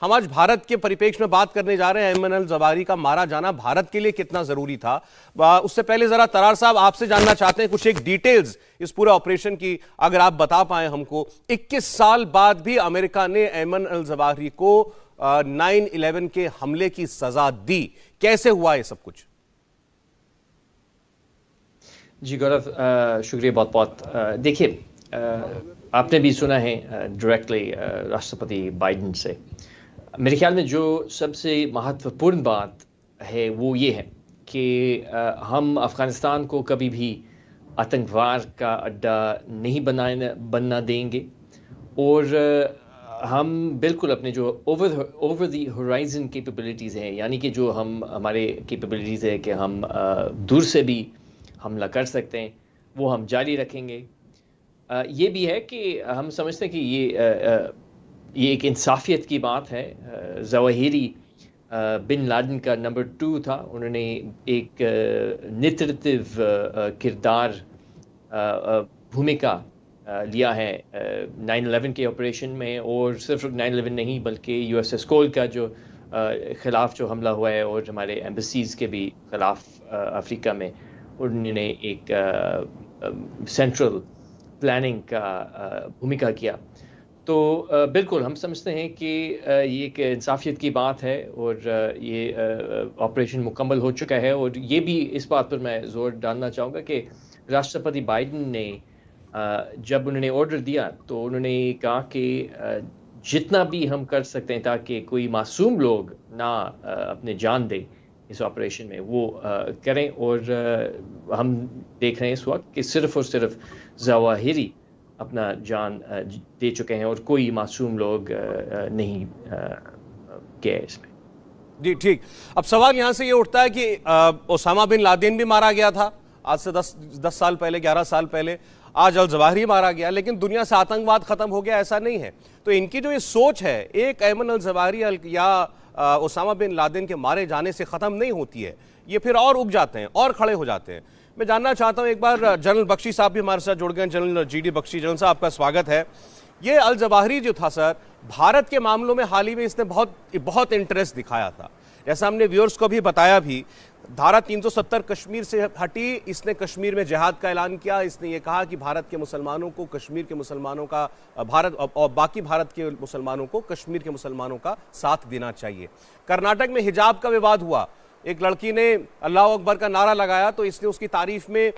हम आज भारत के परिप्रेक्ष्य में बात करने जा रहे हैं। अयमन अल जवाहिरी का मारा जाना भारत के लिए कितना जरूरी था। उससे पहले जरा तरार साहब आपसे जानना चाहते हैं कुछ एक डिटेल्स इस पूरे ऑपरेशन की, अगर आप बता पाए हमको। 21 साल बाद भी अमेरिका ने अयमन अल जवाहिरी को 9/11 के हमले की सजा दी, कैसे हुआ ये सब कुछ? जी गौरव, शुक्रिया बहुत बहुत। देखिए, आपने भी सुना है डायरेक्टली राष्ट्रपति बाइडेन से। मेरे ख्याल में जो सबसे महत्वपूर्ण बात है वो ये है कि हम अफ़गानिस्तान को कभी भी आतंकवाद का अड्डा नहीं बनना देंगे, और हम बिल्कुल अपने जो ओवर द होराइजन कैपेबिलिटीज़ हैं, यानी कि जो हमारे कैपेबिलिटीज़ है कि हम दूर से भी हमला कर सकते हैं, वो हम जारी रखेंगे। ये भी है कि हम समझते हैं कि ये एक इंसाफियत की बात है। ज़वाहिरी बिन लादेन का नंबर 2 था। उन्होंने एक नेतृत्व किरदार भूमिका लिया है 9/11 के ऑपरेशन में, और सिर्फ 9/11 नहीं बल्कि USS कोल का जो ख़िलाफ़ जो हमला हुआ है, और हमारे एम्बेसीज़ के भी ख़िलाफ़ अफ्रीका में उन्होंने एक सेंट्रल प्लानिंग का भूमिका किया। तो बिल्कुल हम समझते हैं कि ये एक इंसाफियत की बात है, और ये ऑपरेशन मुकम्मल हो चुका है। और ये भी इस बात पर मैं ज़ोर डालना चाहूँगा कि राष्ट्रपति बाइडेन ने जब उन्होंने ऑर्डर दिया तो उन्होंने कहा कि जितना भी हम कर सकते हैं ताकि कोई मासूम लोग ना अपने जान दें इस ऑपरेशन में, वो करें। और हम देख रहे हैं इस वक्त कि सिर्फ़ और सिर्फ ज़वाहिरी अपना जान दे चुके हैं, और कोई मासूम लोग नहीं गए इसमें। जी ठीक। अब सवाल यहां से ये उठता है कि ओसामा बिन लादेन भी मारा गया था आज से 10 साल पहले, 11 साल पहले। आज अल जवाहिरी मारा गया, लेकिन दुनिया से आतंकवाद खत्म हो गया ऐसा नहीं है। तो इनकी जो ये सोच है, एक अयमन अल जवाहिरी या ओसामा बिन लादेन के मारे जाने से ख़त्म नहीं होती है, ये फिर और उग जाते हैं और खड़े हो जाते हैं। मैं जानना चाहता हूं, एक बार जनरल बख्शी साहब भी हमारे साथ जुड़ गए। जनरल GD बख्शी, जनरल साहब आपका स्वागत है। ये अल जवाहिरी जो था सर, भारत के मामलों में हाल ही में इसने बहुत इंटरेस्ट दिखाया था। जैसा हमने व्यूअर्स को भी बताया भी, धारा 370 कश्मीर से हटी, इसने कश्मीर में जिहाद का ऐलान किया। इसने ये कहा कि भारत के मुसलमानों को, कश्मीर के मुसलमानों का, भारत और बाकी भारत के मुसलमानों को कश्मीर के मुसलमानों का साथ देना चाहिए। कर्नाटक में हिजाब का विवाद हुआ, एक लड़की ने अल्लाह अकबर का नारा लगाया तो इसने उसकी तारीफ में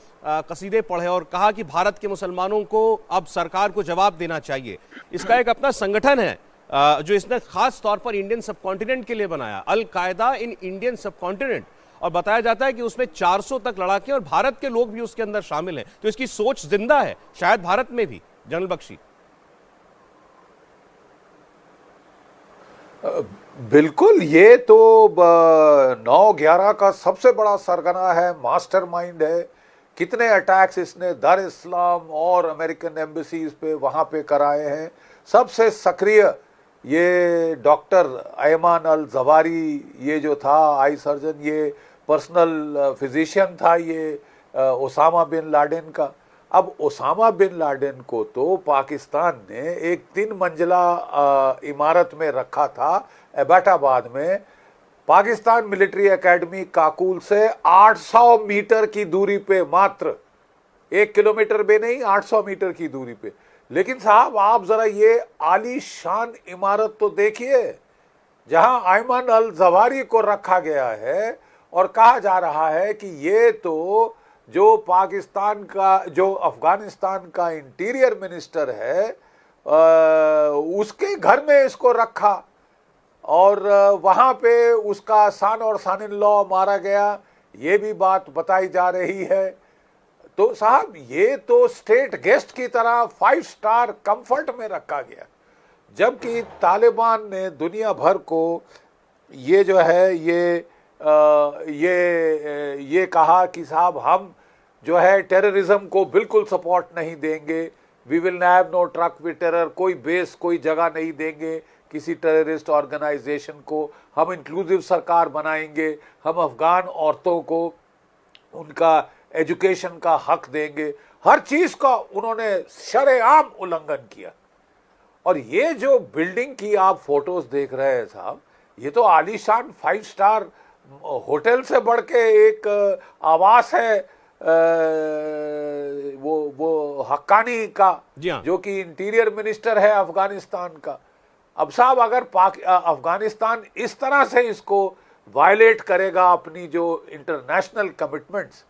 कसीदे पढ़े और कहा कि भारत के मुसलमानों को अब सरकार को जवाब देना चाहिए। इसका एक अपना संगठन है जो इसने खास तौर पर इंडियन सब कॉन्टिनेंट के लिए बनाया, अल कायदा इन इंडियन सब कॉन्टिनेंट, और बताया जाता है कि उसमें 400 तक लड़ाके और भारत के लोग भी उसके अंदर शामिल हैं। तो इसकी सोच जिंदा है शायद भारत में भी। जनरल बख्शी। बिल्कुल, ये तो 9/11 का सबसे बड़ा सरगना है, मास्टरमाइंड है। कितने अटैक्स इसने दार इस्लाम और अमेरिकन एम्बेसीज पे वहाँ पे कराए हैं। सबसे सक्रिय ये डॉक्टर अयमान अल जवाहिरी, ये जो था आई सर्जन, ये पर्सनल फिजिशियन था ये ओसामा बिन लादेन का। अब ओसामा बिन लादेन को तो पाकिस्तान ने एक 3 मंजिला इमारत में रखा था एबटाबाद में, पाकिस्तान मिलिट्री एकेडमी काकुल से 800 मीटर की दूरी पे, मात्र 1 किलोमीटर भी नहीं, 800 मीटर की दूरी पे। लेकिन साहब आप जरा ये आलीशान इमारत तो देखिए, जहां अयमन अल जवाहिरी को रखा गया है, और कहा जा रहा है कि ये तो जो पाकिस्तान का, जो अफगानिस्तान का इंटीरियर मिनिस्टर है उसके घर में इसको रखा, और वहाँ पे उसका सन और सन इन लॉ मारा गया, ये भी बात बताई जा रही है। तो साहब ये तो स्टेट गेस्ट की तरह 5 स्टार कंफर्ट में रखा गया, जबकि तालिबान ने दुनिया भर को ये जो है ये कहा कि साहब हम जो है टेररिज्म को बिल्कुल सपोर्ट नहीं देंगे, we will have no truck with terror, कोई बेस, कोई जगह नहीं देंगे किसी टेररिस्ट ऑर्गेनाइजेशन को, हम इंक्लूसिव सरकार बनाएंगे, हम अफगान औरतों को उनका एजुकेशन का हक देंगे। हर चीज का उन्होंने शरेआम उल्लंघन किया। और ये जो बिल्डिंग की आप फोटोज देख रहे हैं साहब, ये तो आलीशान 5 स्टार होटल से बढ़ के एक आवास है वो हक्कानी का, जी हाँ। जो कि इंटीरियर मिनिस्टर है अफगानिस्तान का। अब साहब अगर अफगानिस्तान इस तरह से इसको वायलेट करेगा अपनी जो इंटरनेशनल कमिटमेंट्स,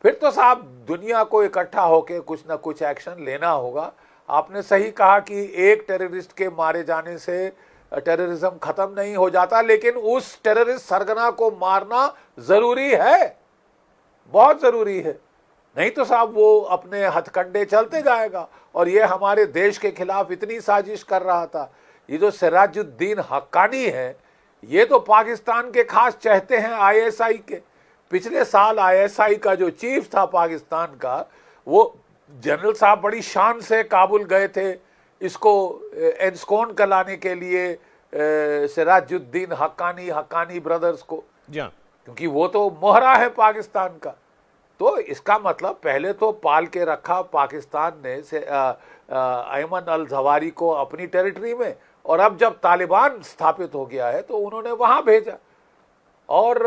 फिर तो साहब दुनिया को इकट्ठा होकर कुछ ना कुछ एक्शन लेना होगा। आपने सही कहा कि एक टेररिस्ट के मारे जाने से टेररिज्म खत्म नहीं हो जाता, लेकिन उस टेररिस्ट सरगना को मारना जरूरी है, बहुत जरूरी है। नहीं तो साहब वो अपने हथकंडे चलते जाएगा। और ये हमारे देश के खिलाफ इतनी साजिश कर रहा था। ये जो सिराजुद्दीन हक्कानी है, ये तो पाकिस्तान के खास चहेते हैं आईएसआई के। पिछले साल आईएसआई का जो चीफ था पाकिस्तान का, वो जनरल साहब बड़ी शान से काबुल गए थे इसको एंस्कोन कराने के लिए सिराजुद्दीन हक्कानी ब्रदर्स को, क्योंकि वो तो मोहरा है पाकिस्तान का। तो इसका मतलब पहले तो पाल के रखा पाकिस्तान ने अयमन अल जवारी को अपनी टेरिटरी में, और अब जब तालिबान स्थापित हो गया है तो उन्होंने वहां भेजा। और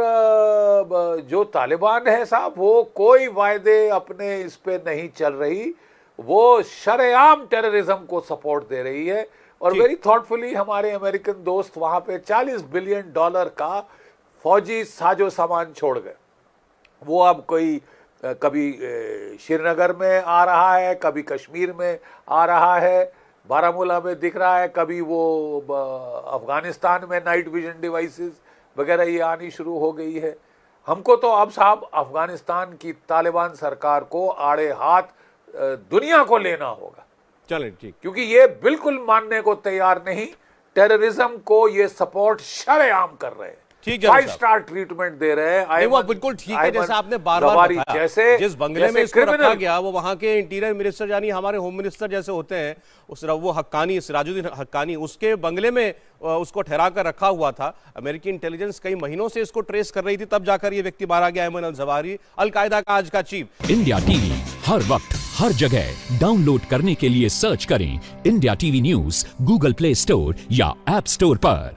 जो तालिबान है साहब, वो कोई वायदे अपने इस पे नहीं चल रही, वो शरेआम टेररिज्म को सपोर्ट दे रही है। और वेरी थॉटफुली हमारे अमेरिकन दोस्त वहां पे $40 बिलियन का फौजी साजो सामान छोड़ गए। वो अब कोई कभी श्रीनगर में आ रहा है, कभी कश्मीर में आ रहा है, बारामूला में दिख रहा है, कभी वो अफगानिस्तान में नाइट विजन डिवाइसेस वगैरह ये आनी शुरू हो गई है। हमको तो अब साहब अफगानिस्तान की तालिबान सरकार को आड़े हाथ दुनिया को लेना होगा। चलें ठीक, क्योंकि ये बिल्कुल मानने को तैयार नहीं, टेररिज्म को ये सपोर्ट शरेआम कर रहे हैं, ठीक है, 5 स्टार ट्रीटमेंट दे रहे हैं। वो बिल्कुल ठीक है, जैसा आपने बार-बार बताया, जैसे जिस बंगले में इसको रखा गया वो वहां के इंटीरियर मिनिस्टर यानी हमारे होम मिनिस्टर जैसे होते हैं, उस वो हक्कानी, सिराजुद्दीन हक्कानी, उसके बंगले में उसको ठहरा कर रखा हुआ था। अमेरिकी इंटेलिजेंस कई महीनों से इसको ट्रेस कर रही थी, तब जाकर ये व्यक्ति मारा गया, अयमन अल जवारी, अलकायदा का आज का चीफ। इंडिया टीवी हर वक्त हर जगह डाउनलोड करने के लिए सर्च करें India TV news Google play store या ऐप स्टोर पर।